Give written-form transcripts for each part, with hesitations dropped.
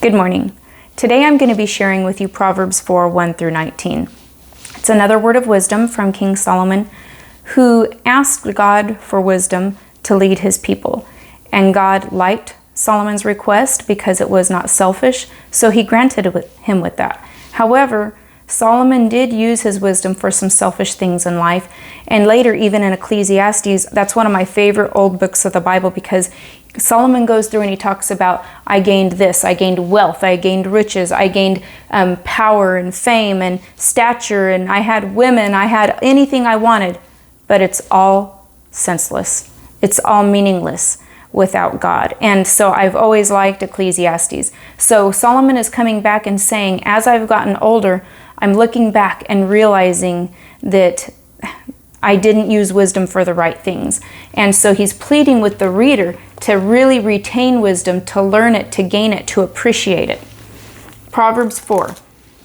Good morning. Today I'm going to be sharing with you Proverbs 4, 1 through 19. It's another word of wisdom from King Solomon, who asked God for wisdom to lead his people. And God liked Solomon's request because it was not selfish, so he granted him with that. However, Solomon did use his wisdom for some selfish things in life. And later, even in Ecclesiastes, that's one of my favorite old books of the Bible, because Solomon goes through and he talks about, I gained this, I gained wealth, I gained riches, I gained power and fame and stature, and I had women, I had anything I wanted. But it's all senseless. It's all meaningless without God. And so I've always liked Ecclesiastes. So Solomon is coming back and saying, as I've gotten older, I'm looking back and realizing that I didn't use wisdom for the right things. And so he's pleading with the reader to really retain wisdom, to learn it, to gain it, to appreciate it. Proverbs 4.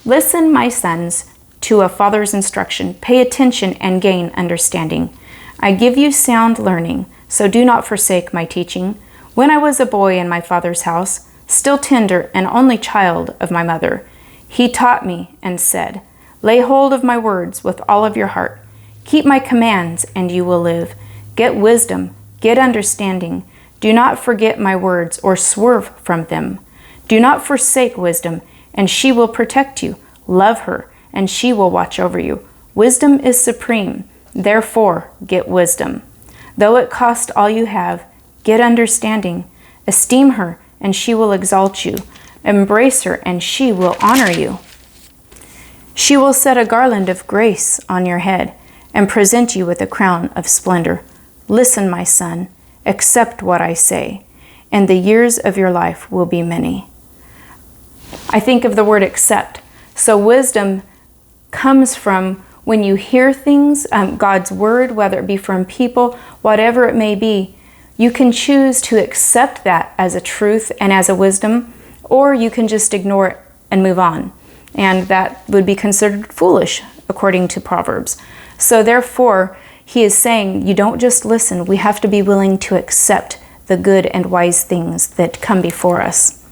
Listen, my sons, to a father's instruction. Pay attention and gain understanding. I give you sound learning, so do not forsake my teaching. When I was a boy in my father's house, still tender and only child of my mother, he taught me and said, lay hold of my words with all of your heart. Keep my commands, and you will live. Get wisdom, get understanding. Do not forget my words or swerve from them. Do not forsake wisdom, and she will protect you. Love her, and she will watch over you. Wisdom is supreme, therefore get wisdom. Though it cost all you have, get understanding. Esteem her, and she will exalt you. Embrace her, and she will honor you. She will set a garland of grace on your head and present you with a crown of splendor. Listen, my son, accept what I say, and the years of your life will be many. I think of the word accept. So wisdom comes from when you hear things, God's word, whether it be from people, whatever it may be, you can choose to accept that as a truth and as a wisdom, or you can just ignore it and move on. And that would be considered foolish, according to Proverbs. So therefore, he is saying, you don't just listen, we have to be willing to accept the good and wise things that come before us.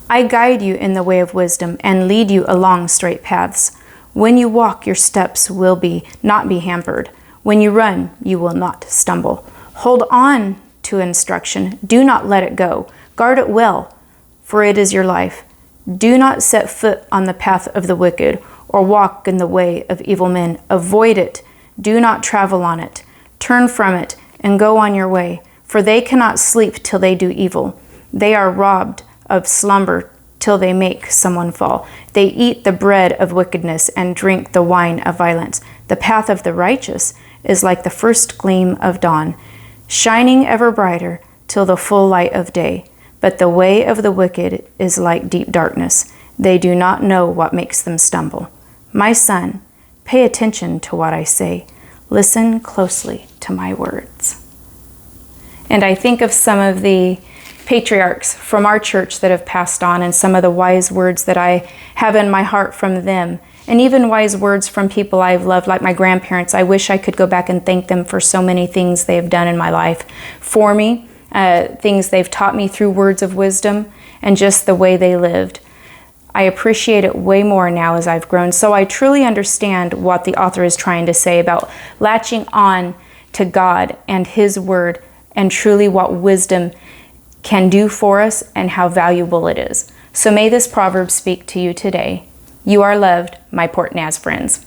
I guide you in the way of wisdom and lead you along straight paths. When you walk, your steps will not be hampered. When you run, you will not stumble. Hold on to instruction. Do not let it go. Guard it well, for it is your life. Do not set foot on the path of the wicked, or walk in the way of evil men. Avoid it. Do not travel on it. Turn from it and go on your way, for they cannot sleep till they do evil. They are robbed of slumber till they make someone fall. They eat the bread of wickedness and drink the wine of violence. The path of the righteous is like the first gleam of dawn, shining ever brighter till the full light of day. But the way of the wicked is like deep darkness. They do not know what makes them stumble. My son, pay attention to what I say. Listen closely to my words. And I think of some of the patriarchs from our church that have passed on, and some of the wise words that I have in my heart from them, and even wise words from people I've loved, like my grandparents. I wish I could go back and thank them for so many things they have done in my life for me, things they've taught me through words of wisdom, and just the way they lived. I appreciate it way more now as I've grown. So I truly understand what the author is trying to say about latching on to God and His Word, and truly what wisdom can do for us and how valuable it is. So may this proverb speak to you today. You are loved, my Port Naz friends.